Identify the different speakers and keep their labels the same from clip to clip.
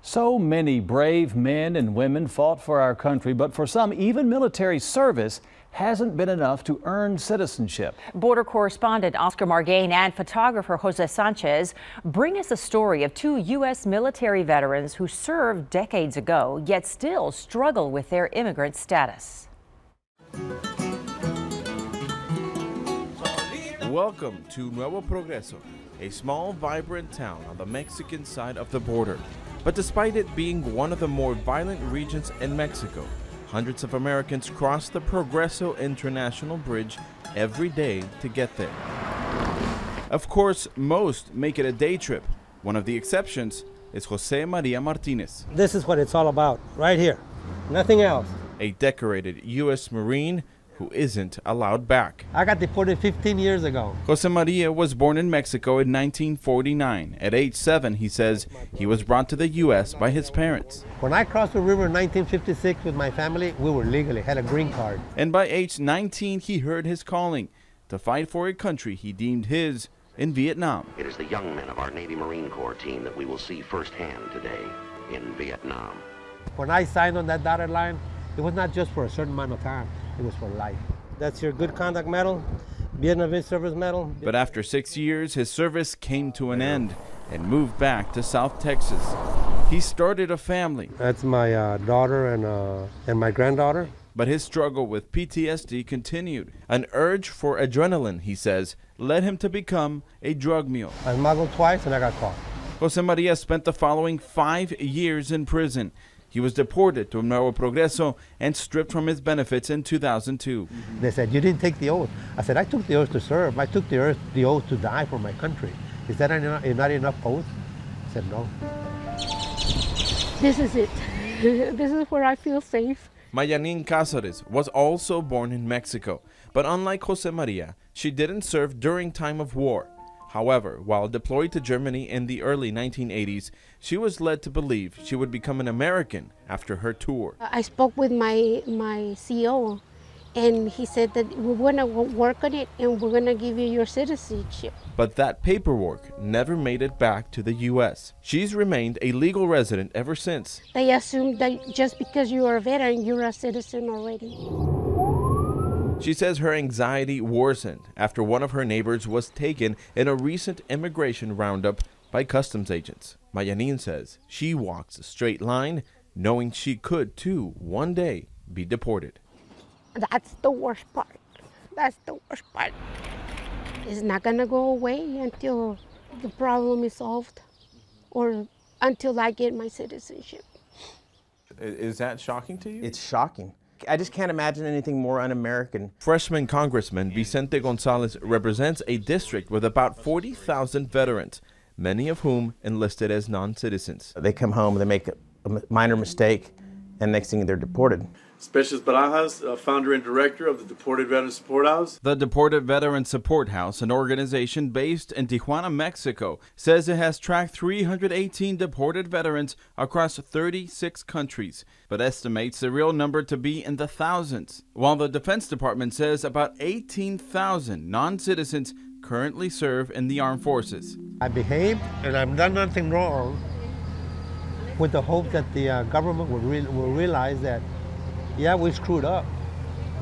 Speaker 1: So many brave men and women fought for our country, but for some, even military service hasn't been enough to earn citizenship.
Speaker 2: Border correspondent Oscar Margain and photographer Jose Sanchez bring us the story of two U.S. military veterans who served decades ago, yet still struggle with their immigrant status.
Speaker 3: Welcome to Nuevo Progreso, a small, vibrant town on the Mexican side of the border. But despite it being one of the more violent regions in Mexico, hundreds of Americans cross the Progreso International Bridge every day to get there. Of course, most make it a day trip. One of the exceptions is Jose Maria Martinez.
Speaker 4: This is what it's all about, right here. Nothing else.
Speaker 3: A decorated U.S. Marine who isn't allowed back.
Speaker 4: I got deported 15 years ago.
Speaker 3: Jose Maria was born in Mexico in 1949. At age 7, he says, he was brought to the U.S. by his parents.
Speaker 4: When I crossed the river in 1956 with my family, we were legally, had a green card.
Speaker 3: And by age 19, he heard his calling to fight for a country he deemed his in Vietnam.
Speaker 5: It is the young men of our Navy Marine Corps team that we will see firsthand today in Vietnam.
Speaker 4: When I signed on that dotted line, it was not just for a certain amount of time, it was for life. That's your good conduct medal, Vietnamese service medal.
Speaker 3: But after 6 years, his service came to an end and moved back to South Texas. He started a family.
Speaker 4: That's my daughter and my granddaughter.
Speaker 3: But his struggle with PTSD continued. An urge for adrenaline, he says, led him to become a drug mule.
Speaker 4: I smuggled twice and I got caught.
Speaker 3: Jose Maria spent the following 5 years in prison. He was deported to Nuevo Progreso and stripped from his benefits in 2002.
Speaker 4: They said, you didn't take the oath. I said, I took the oath to serve. I took the oath to die for my country. Is that not enough oath? I said, no.
Speaker 6: This is it. This is where I feel safe.
Speaker 3: Mayanin Cáceres was also born in Mexico, but unlike Jose Maria, she didn't serve during time of war. However, while deployed to Germany in the early 1980s, she was led to believe she would become an American after her tour.
Speaker 6: I spoke with my CEO, and he said that we're going to work on it and we're going to give you your citizenship.
Speaker 3: But that paperwork never made it back to the U.S. She's remained a legal resident ever since.
Speaker 6: They assume that just because you are a veteran, you're a citizen already.
Speaker 3: She says her anxiety worsened after one of her neighbors was taken in a recent immigration roundup by customs agents. Mayanin says she walks a straight line, knowing she could too one day be deported.
Speaker 6: That's the worst part. That's the worst part. It's not gonna go away until the problem is solved or until I get my citizenship.
Speaker 3: Is that shocking to you?
Speaker 7: It's shocking. I just can't imagine anything more un-American.
Speaker 3: Freshman Congressman Vicente Gonzalez represents a district with about 40,000 veterans, many of whom enlisted as non-citizens.
Speaker 7: They come home, they make a minor mistake, and next thing they're deported.
Speaker 8: Specialist Barajas, founder and director of the Deported Veteran Support House.
Speaker 3: The Deported Veteran Support House, an organization based in Tijuana, Mexico, says it has tracked 318 deported veterans across 36 countries, but estimates the real number to be in the thousands. While the Defense Department says about 18,000 non-citizens currently serve in the armed forces.
Speaker 4: I behaved and I've done nothing wrong with the hope that the government will realize that yeah, we screwed up,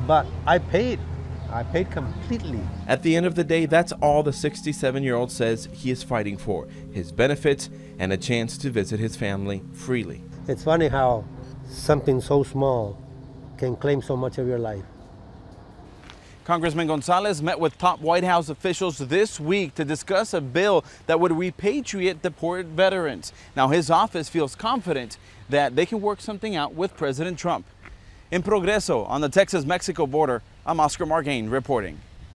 Speaker 4: but I paid completely.
Speaker 3: At the end of the day, that's all the 67-year-old says he is fighting for, his benefits and a chance to visit his family freely.
Speaker 4: It's funny how something so small can claim so much of your life.
Speaker 3: Congressman Gonzalez met with top White House officials this week to discuss a bill that would repatriate deported veterans. Now, his office feels confident that they can work something out with President Trump. In Progreso, on the Texas-Mexico border, I'm Oscar Margain reporting.